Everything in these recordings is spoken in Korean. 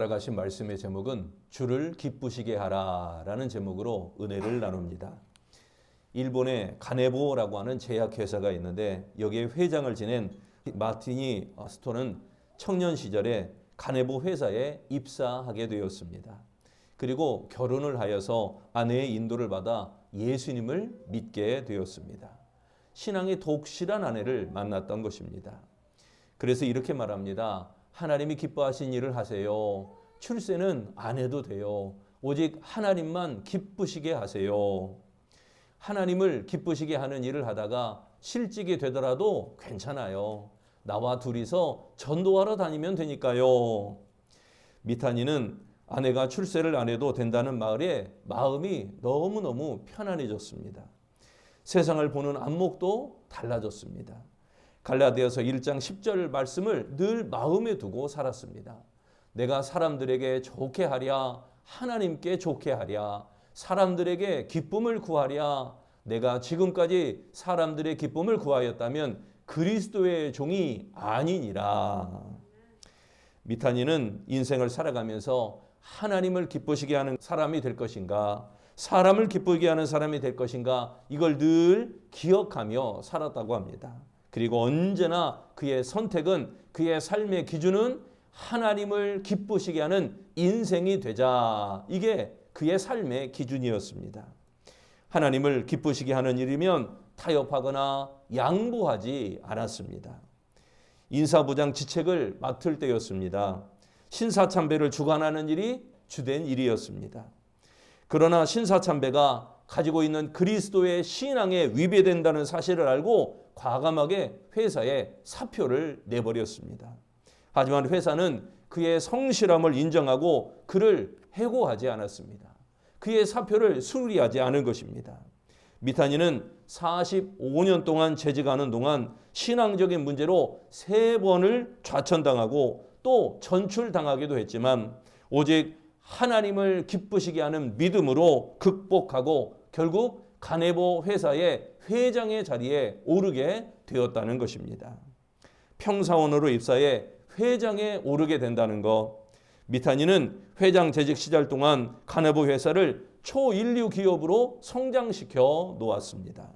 허락하신 말씀의 제목은 주를 기쁘시게 하라라는 제목으로 은혜를 나눕니다. 일본에 가네보라고 하는 제약회사가 있는데 여기에 회장을 지낸 마티니 스토는 청년 시절에 가네보 회사에 입사하게 되었습니다. 그리고 결혼을 하여서 아내의 인도를 받아 예수님을 믿게 되었습니다. 신앙이 독실한 아내를 만났던 것입니다. 그래서 이렇게 말합니다. 하나님이 기뻐하신 일을 하세요. 출세는 안 해도 돼요. 오직 하나님만 기쁘시게 하세요. 하나님을 기쁘시게 하는 일을 하다가 실직이 되더라도 괜찮아요. 나와 둘이서 전도하러 다니면 되니까요. 미타니는 아내가 출세를 안 해도 된다는 말에 마음이 너무너무 편안해졌습니다. 세상을 보는 안목도 달라졌습니다. 갈라디아서 1장 10절 말씀을 늘 마음에 두고 살았습니다. 내가 사람들에게 좋게 하랴, 하나님께 좋게 하랴, 사람들에게 기쁨을 구하랴. 내가 지금까지 사람들의 기쁨을 구하였다면 그리스도의 종이 아니니라. 미타니는 인생을 살아가면서 하나님을 기쁘시게 하는 사람이 될 것인가, 사람을 기쁘게 하는 사람이 될 것인가, 이걸 늘 기억하며 살았다고 합니다. 그리고 언제나 그의 선택은, 그의 삶의 기준은 하나님을 기쁘시게 하는 인생이 되자. 이게 그의 삶의 기준이었습니다. 하나님을 기쁘시게 하는 일이면 타협하거나 양보하지 않았습니다. 인사부장 지책을 맡을 때였습니다. 신사참배를 주관하는 일이 주된 일이었습니다. 그러나 신사참배가 가지고 있는 그리스도의 신앙에 위배된다는 사실을 알고 과감하게 회사에 사표를 내버렸습니다. 하지만 회사는 그의 성실함을 인정하고 그를 해고하지 않았습니다. 그의 사표를 수리하지 않은 것입니다. 미타니는 45년 동안 재직하는 동안 신앙적인 문제로 3번을 좌천당하고 또 전출당하기도 했지만 오직 하나님을 기쁘시게 하는 믿음으로 극복하고 결국 가네보 회사의 회장의 자리에 오르게 되었다는 것입니다. 평사원으로 입사해 회장에 오르게 된다는 것. 미타니는 회장 재직 시절 동안 가네보 회사를 초인류 기업으로 성장시켜 놓았습니다.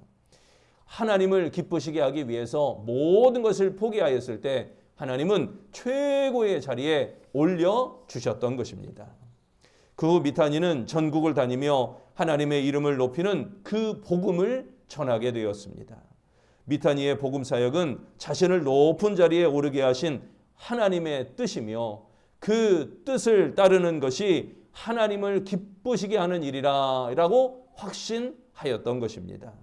하나님을 기쁘시게 하기 위해서 모든 것을 포기하였을 때 하나님은 최고의 자리에 올려주셨던 것입니다. 그 후 미타니는 전국을 다니며 하나님의 이름을 높이는 그 복음을 전하게 되었습니다. 미타니의 복음 사역은 자신을 높은 자리에 오르게 하신 하나님의 뜻이며 그 뜻을 따르는 것이 하나님을 기쁘시게 하는 일이라고 확신하였던 것입니다.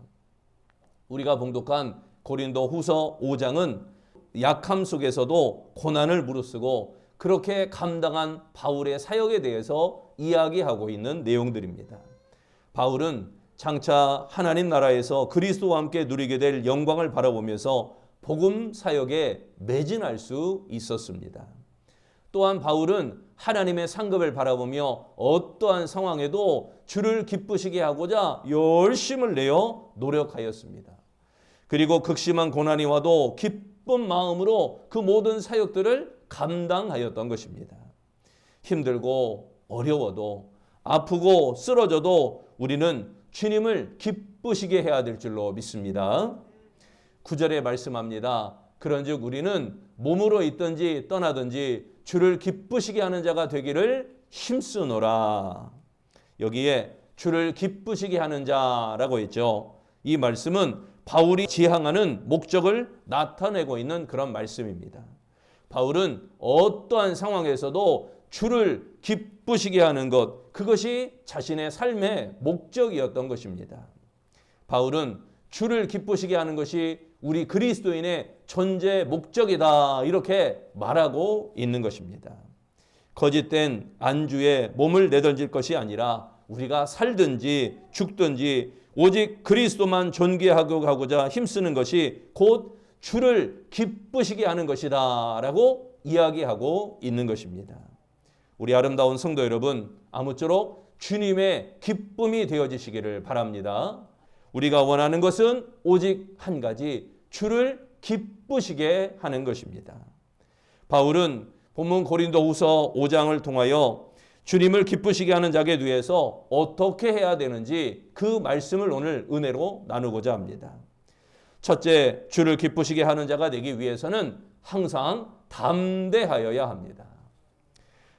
우리가 봉독한 고린도 후서 5장은 약함 속에서도 고난을 무릅쓰고 그렇게 감당한 바울의 사역에 대해서 이야기하고 있는 내용들입니다. 바울은 장차 하나님 나라에서 그리스도와 함께 누리게 될 영광을 바라보면서 복음 사역에 매진할 수 있었습니다. 또한 바울은 하나님의 상급을 바라보며 어떠한 상황에도 주를 기쁘시게 하고자 열심을 내어 노력하였습니다. 그리고 극심한 고난이 와도 기쁜 마음으로 그 모든 사역들을 감당하였던 것입니다. 힘들고 어려워도 아프고 쓰러져도 우리는 주님을 기쁘시게 해야 될 줄로 믿습니다. 9절에 말씀합니다. 그런즉 우리는 몸으로 있든지 떠나든지 주를 기쁘시게 하는 자가 되기를 힘쓰노라. 여기에 주를 기쁘시게 하는 자라고 했죠. 이 말씀은 바울이 지향하는 목적을 나타내고 있는 그런 말씀입니다. 바울은 어떠한 상황에서도 주를 기쁘시게 하는 것, 그것이 자신의 삶의 목적이었던 것입니다. 바울은 주를 기쁘시게 하는 것이 우리 그리스도인의 존재 목적이다, 이렇게 말하고 있는 것입니다. 거짓된 안주에 몸을 내던질 것이 아니라 우리가 살든지 죽든지 오직 그리스도만 존귀하고자 힘쓰는 것이 곧 주를 기쁘시게 하는 것이다 라고 이야기하고 있는 것입니다. 우리 아름다운 성도 여러분, 아무쪼록 주님의 기쁨이 되어지시기를 바랍니다. 우리가 원하는 것은 오직 한 가지, 주를 기쁘시게 하는 것입니다. 바울은 본문 고린도후서 5장을 통하여 주님을 기쁘시게 하는 자에 대해서 어떻게 해야 되는지 그 말씀을 오늘 은혜로 나누고자 합니다. 첫째, 주를 기쁘시게 하는 자가 되기 위해서는 항상 담대하여야 합니다.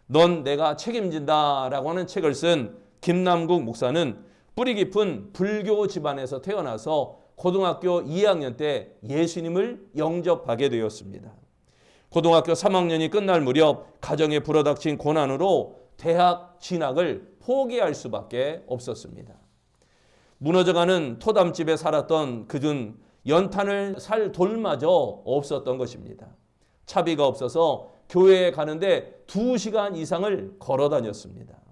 넌 내가 책임진다 라고 하는 책을 쓴 김남국 목사는 뿌리 깊은 불교 집안에서 태어나서 고등학교 2학년 때 예수님을 영접하게 되었습니다. 고등학교 3학년이 끝날 무렵 가정에 불어닥친 고난으로 대학 진학을 포기할 수밖에 없었습니다. 무너져가는 토담집에 살았던 그는 연탄을 살 돌마저 없었던 것입니다. 차비가 없어서 교회에 가는데 2시간 이상을 걸어 다녔습니다.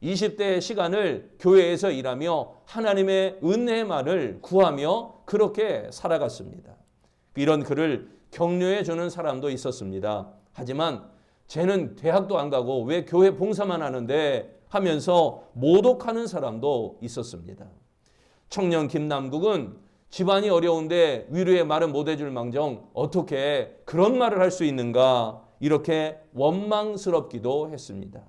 20대의 시간을 교회에서 일하며 하나님의 은혜만을 구하며 그렇게 살아갔습니다. 이런 그를 격려해 주는 사람도 있었습니다. 하지만 쟤는 대학도 안 가고 왜 교회 봉사만 하는데 하면서 모독하는 사람도 있었습니다. 청년 김남국은 집안이 어려운데 위로의 말은 못 해줄 망정 어떻게 그런 말을 할 수 있는가 이렇게 원망스럽기도 했습니다.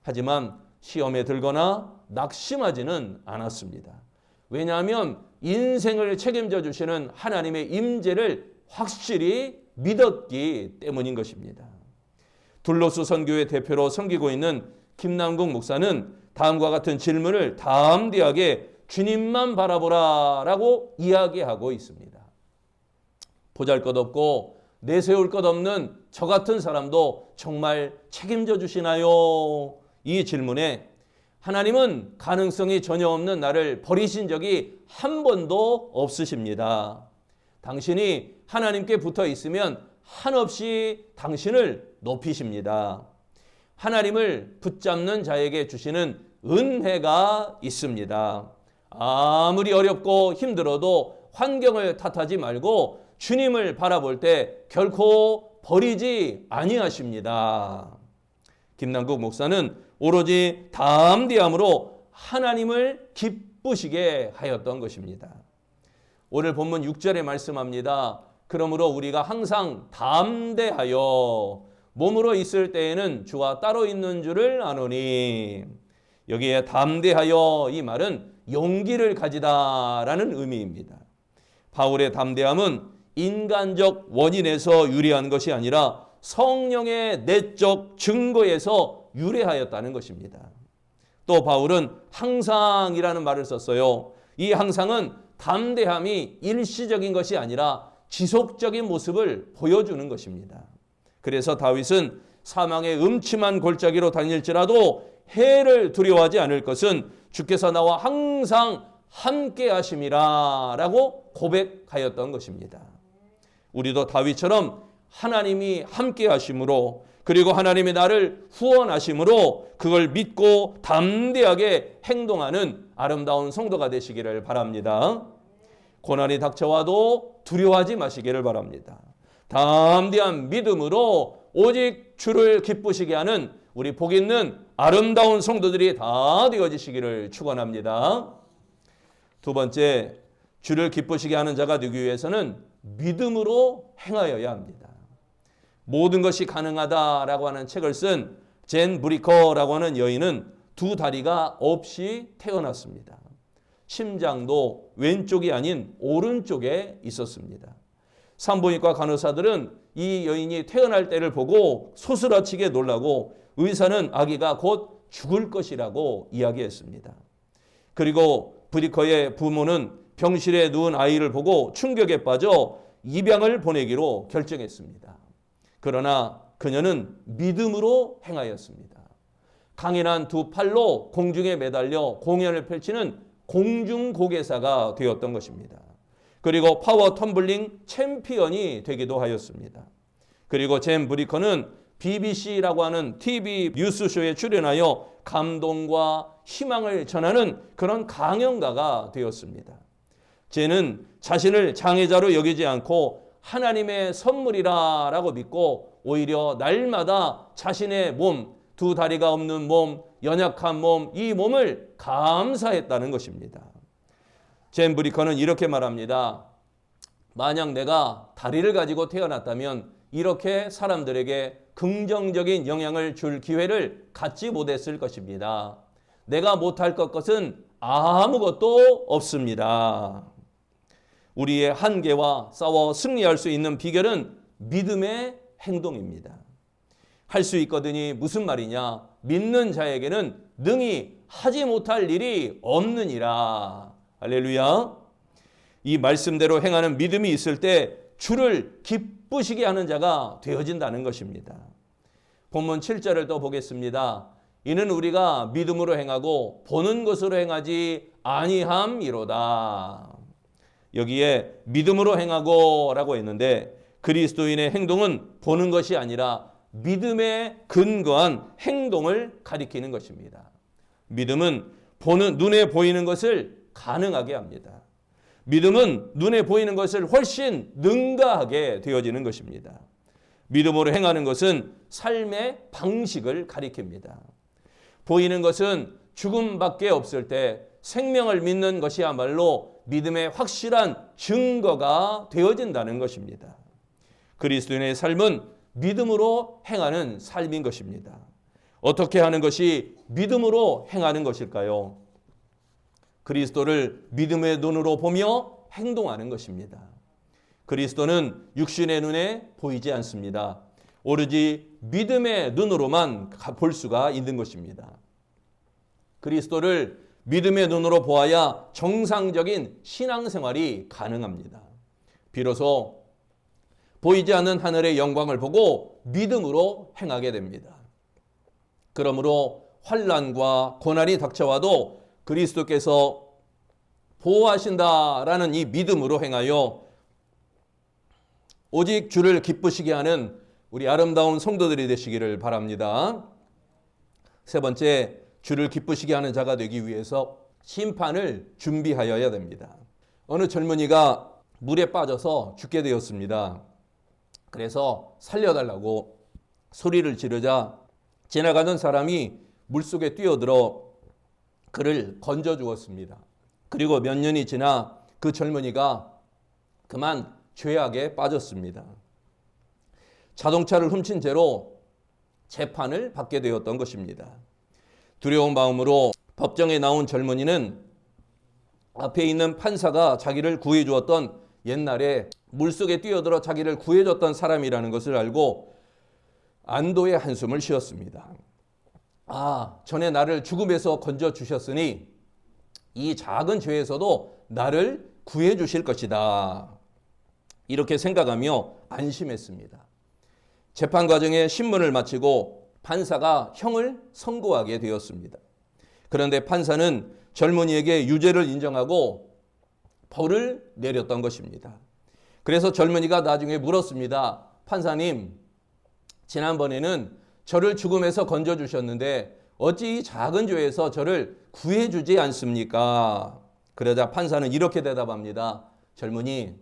하지만 시험에 들거나 낙심하지는 않았습니다. 왜냐하면 인생을 책임져 주시는 하나님의 임재를 확실히 믿었기 때문인 것입니다. 둘로스 선교회 대표로 섬기고 있는 김남국 목사는 다음과 같은 질문을 담대하게 주님만 바라보라라고 이야기하고 있습니다. 보잘것없고 내세울 것 없는 저 같은 사람도 정말 책임져 주시나요? 이 질문에 하나님은 가능성이 전혀 없는 나를 버리신 적이 한 번도 없으십니다. 당신이 하나님께 붙어 있으면 한없이 당신을 높이십니다. 하나님을 붙잡는 자에게 주시는 은혜가 있습니다. 아무리 어렵고 힘들어도 환경을 탓하지 말고 주님을 바라볼 때 결코 버리지 아니하십니다. 김남국 목사는 오로지 담대함으로 하나님을 기쁘시게 하였던 것입니다. 오늘 본문 6절에 말씀합니다. 그러므로 우리가 항상 담대하여 몸으로 있을 때에는 주와 따로 있는 줄을 아노니. 여기에 담대하여 이 말은 용기를 가지다라는 의미입니다. 바울의 담대함은 인간적 원인에서 유래한 것이 아니라 성령의 내적 증거에서 유래하였다는 것입니다. 또 바울은 항상이라는 말을 썼어요. 이 항상은 담대함이 일시적인 것이 아니라 지속적인 모습을 보여주는 것입니다. 그래서 다윗은 사망의 음침한 골짜기로 다닐지라도 해를 두려워하지 않을 것은 주께서 나와 항상 함께 하심이라 라고 고백하였던 것입니다. 우리도 다윗처럼 하나님이 함께 하심으로 그리고 하나님이 나를 후원하심으로 그걸 믿고 담대하게 행동하는 아름다운 성도가 되시기를 바랍니다. 고난이 닥쳐와도 두려워하지 마시기를 바랍니다. 담대한 믿음으로 오직 주를 기쁘시게 하는 우리 복 있는 아름다운 성도들이 다 되어지시기를 축원합니다. 두 번째, 주를 기쁘시게 하는 자가 되기 위해서는 믿음으로 행하여야 합니다. 모든 것이 가능하다라고 하는 책을 쓴 젠 브리커라고 하는 여인은 두 다리가 없이 태어났습니다. 심장도 왼쪽이 아닌 오른쪽에 있었습니다. 산부인과 간호사들은 이 여인이 태어날 때를 보고 소스라치게 놀라고 의사는 아기가 곧 죽을 것이라고 이야기했습니다. 그리고 브리커의 부모는 병실에 누운 아이를 보고 충격에 빠져 입양을 보내기로 결정했습니다. 그러나 그녀는 믿음으로 행하였습니다. 강인한 두 팔로 공중에 매달려 공연을 펼치는 공중고개사가 되었던 것입니다. 그리고 파워 텀블링 챔피언이 되기도 하였습니다. 그리고 젠 브리커는 BBC라고 하는 TV 뉴스쇼에 출연하여 감동과 희망을 전하는 그런 강연가가 되었습니다. 젠은 자신을 장애자로 여기지 않고 하나님의 선물이라고 믿고 오히려 날마다 자신의 몸, 두 다리가 없는 몸, 연약한 몸, 이 몸을 감사했다는 것입니다. 젠 브리커는 이렇게 말합니다. 만약 내가 다리를 가지고 태어났다면 이렇게 사람들에게 긍정적인 영향을 줄 기회를 갖지 못했을 것입니다. 내가 못할 것은 아무것도 없습니다. 우리의 한계와 싸워 승리할 수 있는 비결은 믿음의 행동입니다. 할 수 있거든이 무슨 말이냐? 믿는 자에게는 능히 하지 못할 일이 없느니라. 할렐루야. 이 말씀대로 행하는 믿음이 있을 때 주를 기쁘시게 하는 자가 되어진다는 것입니다. 본문 7절을 또 보겠습니다. 이는 우리가 믿음으로 행하고 보는 것으로 행하지 아니함이로다. 여기에 믿음으로 행하고 라고 했는데 그리스도인의 행동은 보는 것이 아니라 믿음에 근거한 행동을 가리키는 것입니다. 믿음은 눈에 보이는 것을 가능하게 합니다. 믿음은 눈에 보이는 것을 훨씬 능가하게 되어지는 것입니다. 믿음으로 행하는 것은 삶의 방식을 가리킵니다. 보이는 것은 죽음밖에 없을 때 생명을 믿는 것이야말로 믿음의 확실한 증거가 되어진다는 것입니다. 그리스도인의 삶은 믿음으로 행하는 삶인 것입니다. 어떻게 하는 것이 믿음으로 행하는 것일까요? 그리스도를 믿음의 눈으로 보며 행동하는 것입니다. 그리스도는 육신의 눈에 보이지 않습니다. 오로지 믿음의 눈으로만 볼 수가 있는 것입니다. 그리스도를 믿음의 눈으로 보아야 정상적인 신앙생활이 가능합니다. 비로소 보이지 않는 하늘의 영광을 보고 믿음으로 행하게 됩니다. 그러므로 환난과 고난이 닥쳐와도 그리스도께서 보호하신다라는 이 믿음으로 행하여 오직 주를 기쁘시게 하는 우리 아름다운 성도들이 되시기를 바랍니다. 세 번째, 주를 기쁘시게 하는 자가 되기 위해서 심판을 준비하여야 됩니다. 어느 젊은이가 물에 빠져서 죽게 되었습니다. 그래서 살려달라고 소리를 지르자 지나가던 사람이 물속에 뛰어들어 그를 건져 주었습니다. 그리고 몇 년이 지나 그 젊은이가 그만 죄악에 빠졌습니다. 자동차를 훔친 죄로 재판을 받게 되었던 것입니다. 두려운 마음으로 법정에 나온 젊은이는 앞에 있는 판사가 자기를 구해 주었던 옛날에 물속에 뛰어들어 자기를 구해 줬던 사람이라는 것을 알고 안도의 한숨을 쉬었습니다. 전에 나를 죽음에서 건져 주셨으니 이 작은 죄에서도 나를 구해 주실 것이다. 이렇게 생각하며 안심했습니다. 재판 과정에 신문을 마치고 판사가 형을 선고하게 되었습니다. 그런데 판사는 젊은이에게 유죄를 인정하고 벌을 내렸던 것입니다. 그래서 젊은이가 나중에 물었습니다. 판사님, 지난번에는 저를 죽음에서 건져주셨는데 어찌 이 작은 죄에서 저를 구해주지 않습니까? 그러자 판사는 이렇게 대답합니다. 젊은이,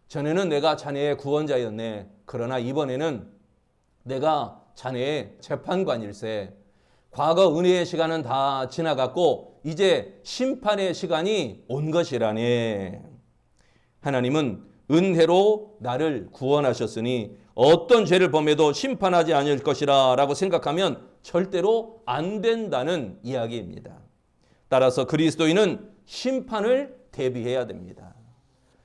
전에는 내가 자네의 구원자였네. 그러나 이번에는 내가 자네의 재판관일세. 과거 은혜의 시간은 다 지나갔고 이제 심판의 시간이 온 것이라네. 하나님은 은혜로 나를 구원하셨으니 어떤 죄를 범해도 심판하지 않을 것이라 라고 생각하면 절대로 안 된다는 이야기입니다. 따라서 그리스도인은 심판을 대비해야 됩니다.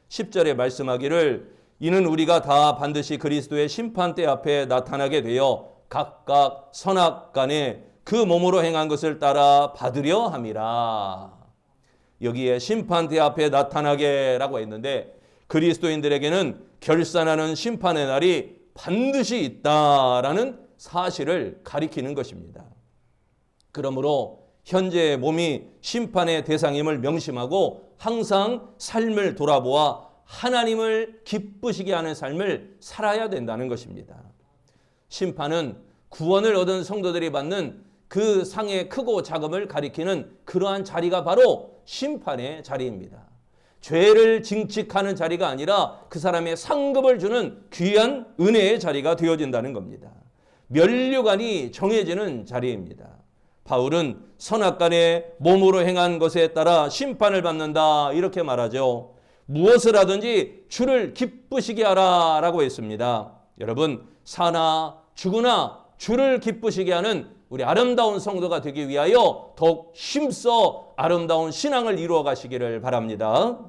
10절에 말씀하기를 이는 우리가 다 반드시 그리스도의 심판대 앞에 나타나게 되어 각각 선악간에 그 몸으로 행한 것을 따라 받으려 함이라. 여기에 심판대 앞에 나타나게 라고 했는데 그리스도인들에게는 결산하는 심판의 날이 반드시 있다라는 사실을 가리키는 것입니다. 그러므로 현재의 몸이 심판의 대상임을 명심하고 항상 삶을 돌아보아 하나님을 기쁘시게 하는 삶을 살아야 된다는 것입니다. 심판은 구원을 얻은 성도들이 받는 그 상의 크고 작음을 가리키는 그러한 자리가 바로 심판의 자리입니다. 죄를 징칙하는 자리가 아니라 그 사람의 상급을 주는 귀한 은혜의 자리가 되어진다는 겁니다. 면류관이 정해지는 자리입니다. 바울은 선악간에 몸으로 행한 것에 따라 심판을 받는다 이렇게 말하죠. 무엇을 하든지 주를 기쁘시게 하라 라고 했습니다. 여러분, 사나 죽으나 주를 기쁘시게 하는 우리 아름다운 성도가 되기 위하여 더욱 힘써 아름다운 신앙을 이루어 가시기를 바랍니다.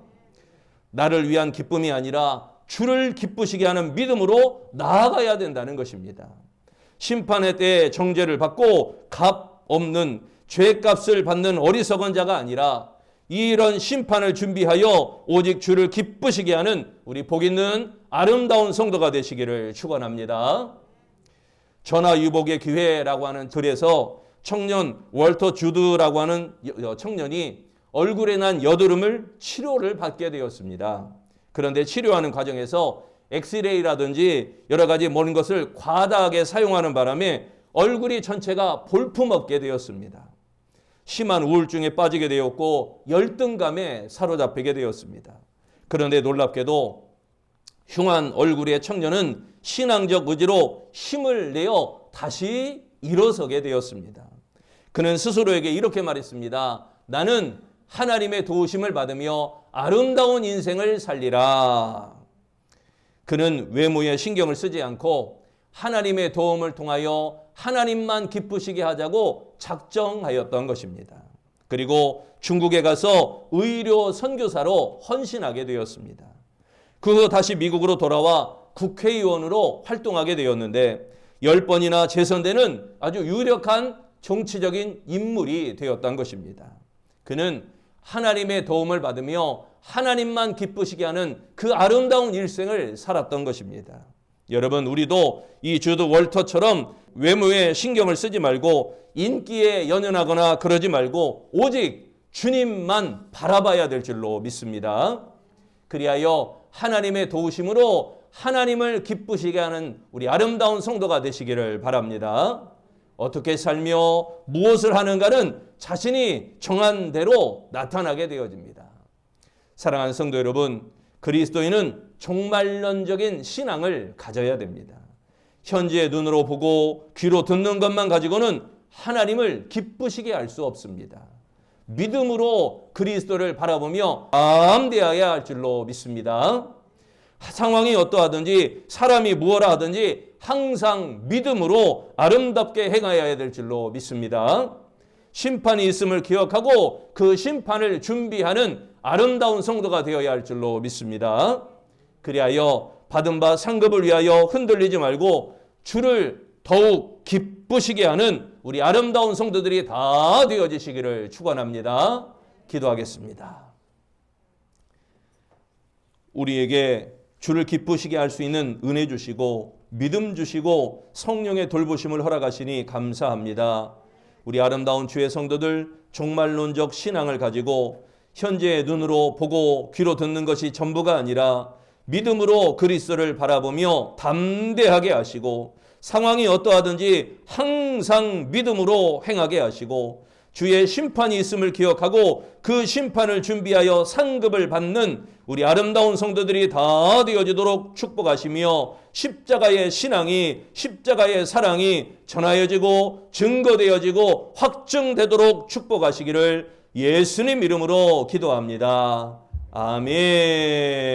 나를 위한 기쁨이 아니라 주를 기쁘시게 하는 믿음으로 나아가야 된다는 것입니다. 심판의 때에 정죄를 받고 값 없는 죄값을 받는 어리석은 자가 아니라 이런 심판을 준비하여 오직 주를 기쁘시게 하는 우리 복 있는 아름다운 성도가 되시기를 축원합니다. 전화유복의 기회라고 하는 글에서 청년 월터 주드라고 하는 청년이 얼굴에 난 여드름을 치료를 받게 되었습니다. 그런데 치료하는 과정에서 엑스레이라든지 여러 가지 모든 것을 과다하게 사용하는 바람에 얼굴이 전체가 볼품없게 되었습니다. 심한 우울증에 빠지게 되었고 열등감에 사로잡히게 되었습니다. 그런데 놀랍게도 흉한 얼굴의 청년은 신앙적 의지로 힘을 내어 다시 일어서게 되었습니다. 그는 스스로에게 이렇게 말했습니다. 나는 하나님의 도우심을 받으며 아름다운 인생을 살리라. 그는 외모에 신경을 쓰지 않고 하나님의 도움을 통하여 하나님만 기쁘시게 하자고 작정하였던 것입니다. 그리고 중국에 가서 의료 선교사로 헌신하게 되었습니다. 그 후 다시 미국으로 돌아와 국회의원으로 활동하게 되었는데 10번이나 재선되는 아주 유력한 정치적인 인물이 되었던 것입니다. 그는 하나님의 도움을 받으며 하나님만 기쁘시게 하는 그 아름다운 일생을 살았던 것입니다. 여러분, 우리도 이 주드 월터처럼 외모에 신경을 쓰지 말고 인기에 연연하거나 그러지 말고 오직 주님만 바라봐야 될 줄로 믿습니다. 그리하여 하나님의 도우심으로 하나님을 기쁘시게 하는 우리 아름다운 성도가 되시기를 바랍니다. 어떻게 살며 무엇을 하는가는 자신이 정한 대로 나타나게 되어집니다. 사랑하는 성도 여러분, 그리스도인은 종말론적인 신앙을 가져야 됩니다. 현재의 눈으로 보고 귀로 듣는 것만 가지고는 하나님을 기쁘시게 할 수 없습니다. 믿음으로 그리스도를 바라보며 담대해야 할 줄로 믿습니다. 상황이 어떠하든지 사람이 무엇라 하든지 항상 믿음으로 아름답게 행하여야 될 줄로 믿습니다. 심판이 있음을 기억하고 그 심판을 준비하는 아름다운 성도가 되어야 할 줄로 믿습니다. 그리하여 받은 바 상급을 위하여 흔들리지 말고 주를 더욱 기쁘시게 하는 우리 아름다운 성도들이 다 되어지시기를 축원합니다. 기도하겠습니다. 우리에게 주를 기쁘시게 할 수 있는 은혜 주시고 믿음 주시고 성령의 돌보심을 허락하시니 감사합니다. 우리 아름다운 주의 성도들 종말론적 신앙을 가지고 현재의 눈으로 보고 귀로 듣는 것이 전부가 아니라 믿음으로 그리스도를 바라보며 담대하게 하시고 상황이 어떠하든지 항상 믿음으로 행하게 하시고 주의 심판이 있음을 기억하고 그 심판을 준비하여 상급을 받는 우리 아름다운 성도들이 다 되어지도록 축복하시며 십자가의 신앙이 십자가의 사랑이 전하여지고 증거되어지고 확증되도록 축복하시기를 예수님 이름으로 기도합니다. 아멘.